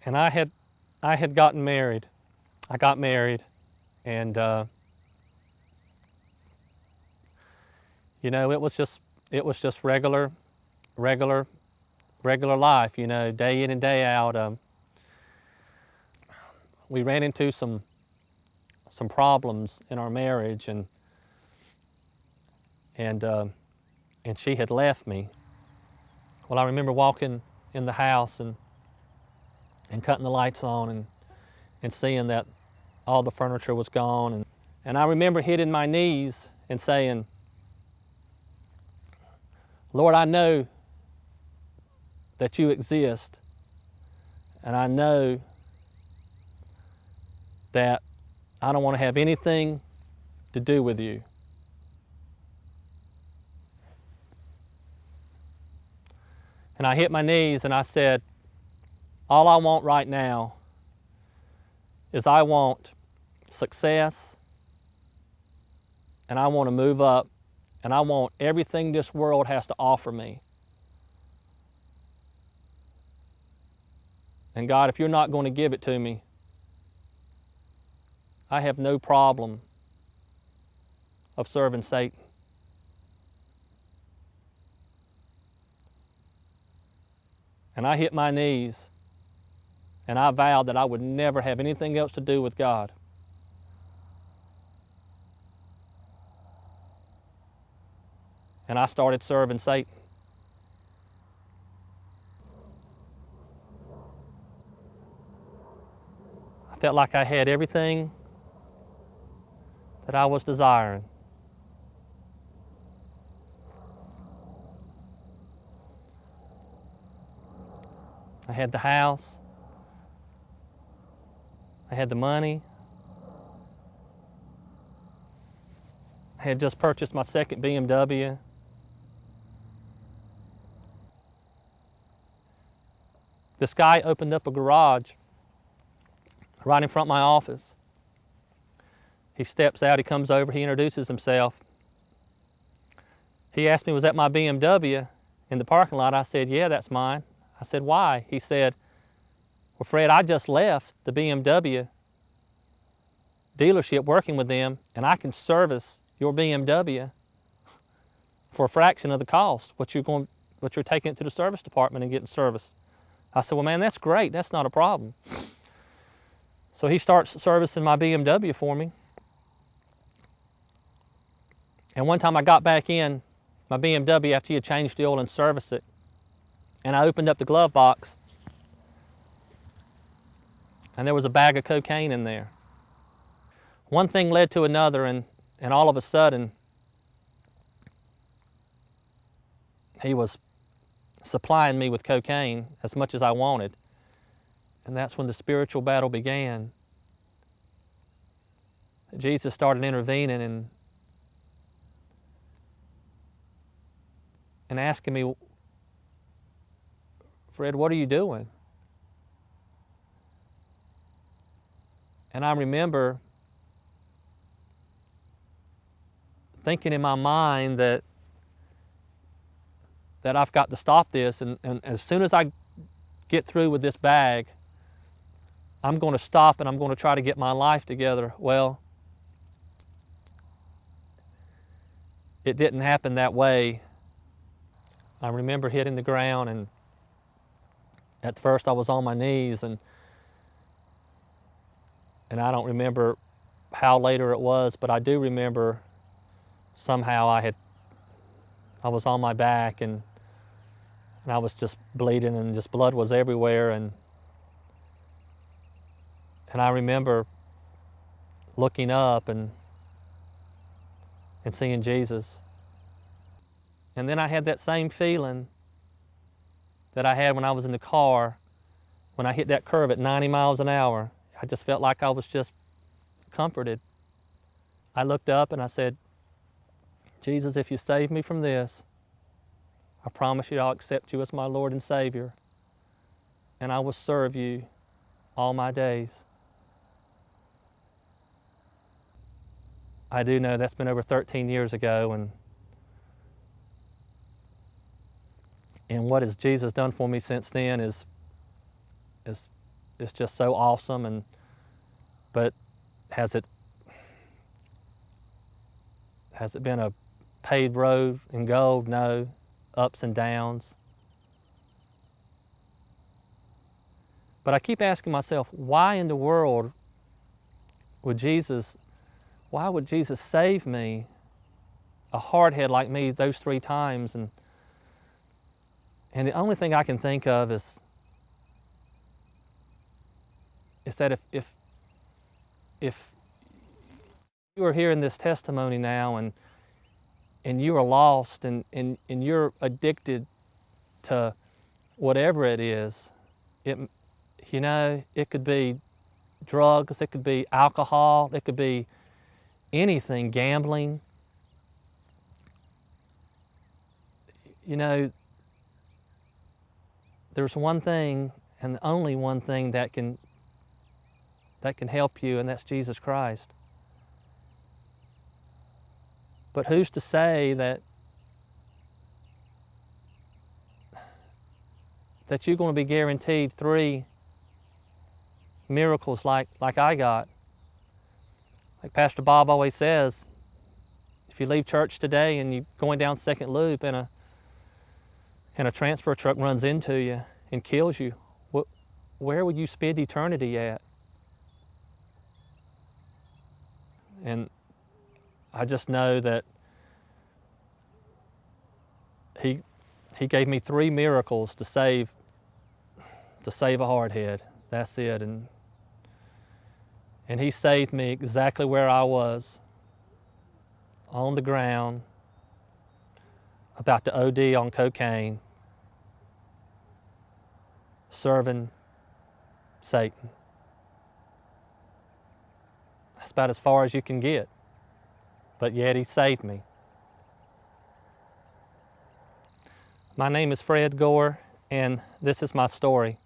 And I had gotten married. I got married, and you know, it was just regular life. You know, day in and day out. We ran into some problems in our marriage, and and she had left me. Well, I remember walking in the house and cutting the lights on and seeing that all the furniture was gone, and I remember hitting my knees and saying, Lord, I know that you exist, and I know that I don't want to have anything to do with you. And I hit my knees and I said, all I want right now is I want success, and I want to move up, and I want everything this world has to offer me. And God, if you're not going to give it to me, I have no problem of serving Satan. And I hit my knees and I vowed that I would never have anything else to do with God. And I started serving Satan. I felt like I had everything that I was desiring. I had the house. I had the money. I had just purchased my second BMW. This guy opened up a garage right in front of my office. He steps out, he comes over, he introduces himself. He asked me, was that my BMW in the parking lot? I said, yeah, that's mine. I said, why? He said, well, Fred, I just left the BMW dealership working with them, and I can service your BMW for a fraction of the cost, what you're taking it to the service department and getting serviced. I said, well, man, that's great. That's not a problem. So he starts servicing my BMW for me. And one time I got back in my BMW after he had changed the oil and serviced it, and I opened up the glove box, and there was a bag of cocaine in there. One thing led to another, and all of a sudden, he was supplying me with cocaine as much as I wanted. And that's when the spiritual battle began. Jesus started intervening and asking me, Fred, what are you doing? And I remember thinking in my mind that I've got to stop this, and as soon as I get through with this bag, I'm going to stop and I'm going to try to get my life together. Well, it didn't happen that way. I remember hitting the ground, and at first I was on my knees, and I don't remember how later it was, but I do remember somehow I was on my back, and I was just bleeding, and just blood was everywhere, and I remember looking up and seeing Jesus. And then I had that same feeling that I had when I was in the car, when I hit that curve at 90 miles an hour. I just felt like I was just comforted. I looked up and I said, Jesus, if you save me from this, I promise you I'll accept you as my Lord and Savior, and I will serve you all my days. I do know that's been over 13 years ago, and what has Jesus done for me since then is is just so awesome. But has it been a paved road in gold? No. Ups and downs. But I keep asking myself, why in the world would Jesus save me, a hardhead like me, those 3 times? And the only thing I can think of is that if you are hearing this testimony now and you are lost and you're addicted to whatever it is, it could be drugs, it could be alcohol, it could be anything, gambling. There's one thing, and only one thing that can help you, and that's Jesus Christ. But who's to say that you're going to be guaranteed 3 miracles like I got? Like Pastor Bob always says, if you leave church today and you're going down Second Loop and a transfer truck runs into you and kills you, where would you spend eternity at? And I just know that he gave me 3 miracles to save a hardhead. That's it. And he saved me exactly where I was, on the ground, about to OD on cocaine, serving Satan. That's about as far as you can get. But yet he saved me. My name is Fred Gore, and this is my story.